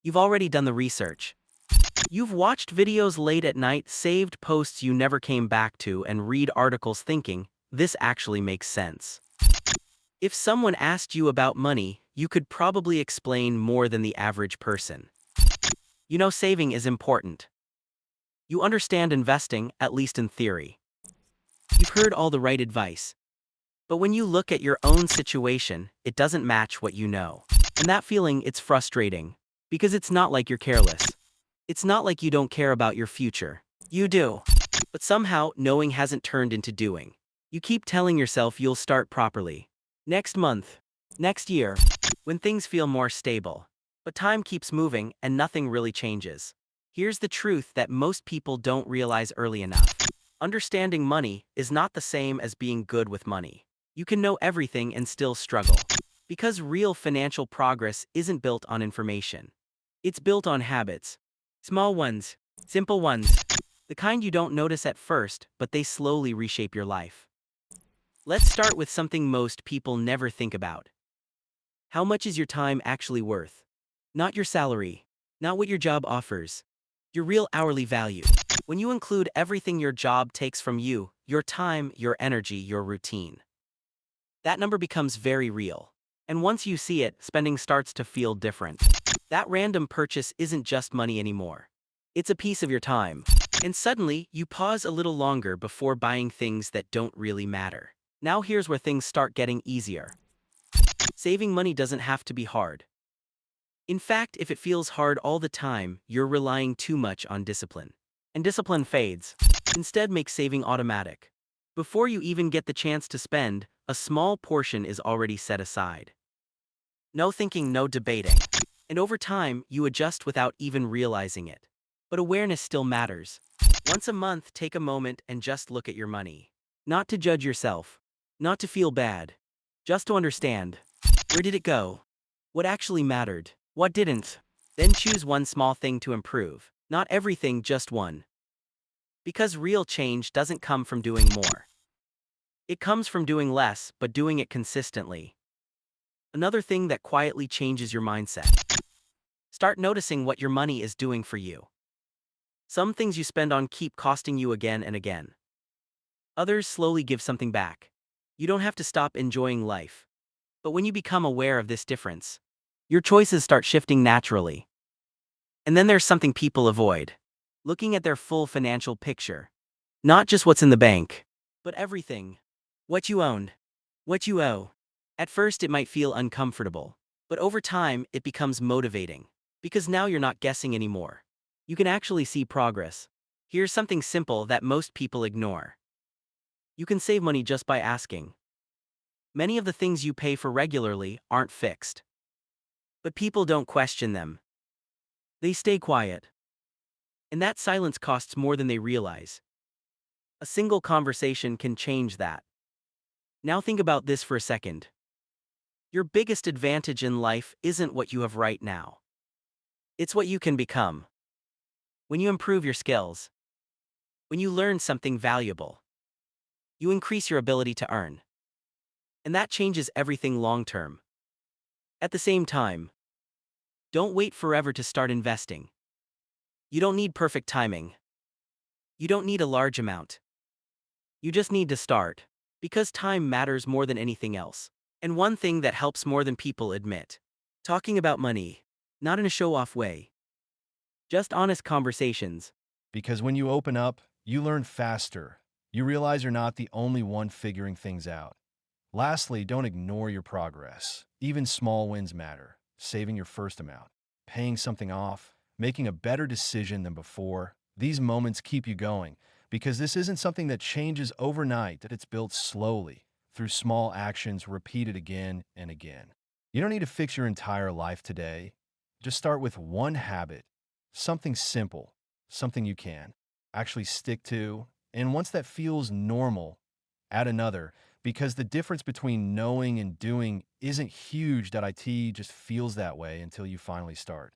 You've already done the research. You've watched videos late at night, saved posts you never came back to, and read articles thinking, this actually makes sense. If someone asked you about money, you could probably explain more than the average person. You know saving is important. You understand investing, at least in theory. You've heard all the right advice. But when you look at your own situation, it doesn't match what you know. And that feeling, it's frustrating. Because it's not like you're careless. It's not like you don't care about your future. You do. But somehow, knowing hasn't turned into doing. You keep telling yourself you'll start properly. Next month. Next year. When things feel more stable. But time keeps moving and nothing really changes. Here's the truth that most people don't realize early enough. Understanding money is not the same as being good with money. You can know everything and still struggle. Because real financial progress isn't built on information. It's built on habits. Small ones, simple ones. The kind you don't notice at first, but they slowly reshape your life. Let's start with something most people never think about. How much is your time actually worth? Not your salary. Not what your job offers. Your real hourly value. When you include everything your job takes from you, your time, your energy, your routine. That number becomes very real. And once you see it, spending starts to feel different. That random purchase isn't just money anymore. It's a piece of your time. And suddenly, you pause a little longer before buying things that don't really matter. Now here's where things start getting easier. Saving money doesn't have to be hard. In fact, if it feels hard all the time, you're relying too much on discipline. And discipline fades. Instead, make saving automatic. Before you even get the chance to spend, a small portion is already set aside. No thinking, no debating. And over time, you adjust without even realizing it. But awareness still matters. Once a month, take a moment and just look at your money. Not to judge yourself. Not to feel bad. Just to understand. Where did it go? What actually mattered? What didn't? Then choose one small thing to improve. Not everything, just one. Because real change doesn't come from doing more. It comes from doing less, but doing it consistently. Another thing that quietly changes your mindset. Start noticing what your money is doing for you. Some things you spend on keep costing you again and again. Others slowly give something back. You don't have to stop enjoying life. But when you become aware of this difference, your choices start shifting naturally. And then there's something people avoid. Looking at their full financial picture. Not just what's in the bank, but everything. What you own. What you owe. At first it might feel uncomfortable, but over time it becomes motivating. Because now you're not guessing anymore. You can actually see progress. Here's something simple that most people ignore. You can save money just by asking. Many of the things you pay for regularly aren't fixed. But people don't question them. They stay quiet. And that silence costs more than they realize. A single conversation can change that. Now think about this for a second. Your biggest advantage in life isn't what you have right now. It's what you can become. When you improve your skills. When you learn something valuable. You increase your ability to earn. And that changes everything long-term. At the same time, don't wait forever to start investing. You don't need perfect timing. You don't need a large amount. You just need to start. Because time matters more than anything else. And one thing that helps more than people admit. Talking about money. Not in a show-off way. Just honest conversations. Because when you open up, you learn faster. You realize you're not the only one figuring things out. Lastly, don't ignore your progress. Even small wins matter. Saving your first amount, paying something off, making a better decision than before. These moments keep you going because this isn't something that changes overnight, that it's built slowly through small actions repeated again and again. You don't need to fix your entire life today. Just start with one habit, something simple, something you can actually stick to. And once that feels normal, add another, because the difference between knowing and doing isn't huge. That IT just feels that way until you finally start.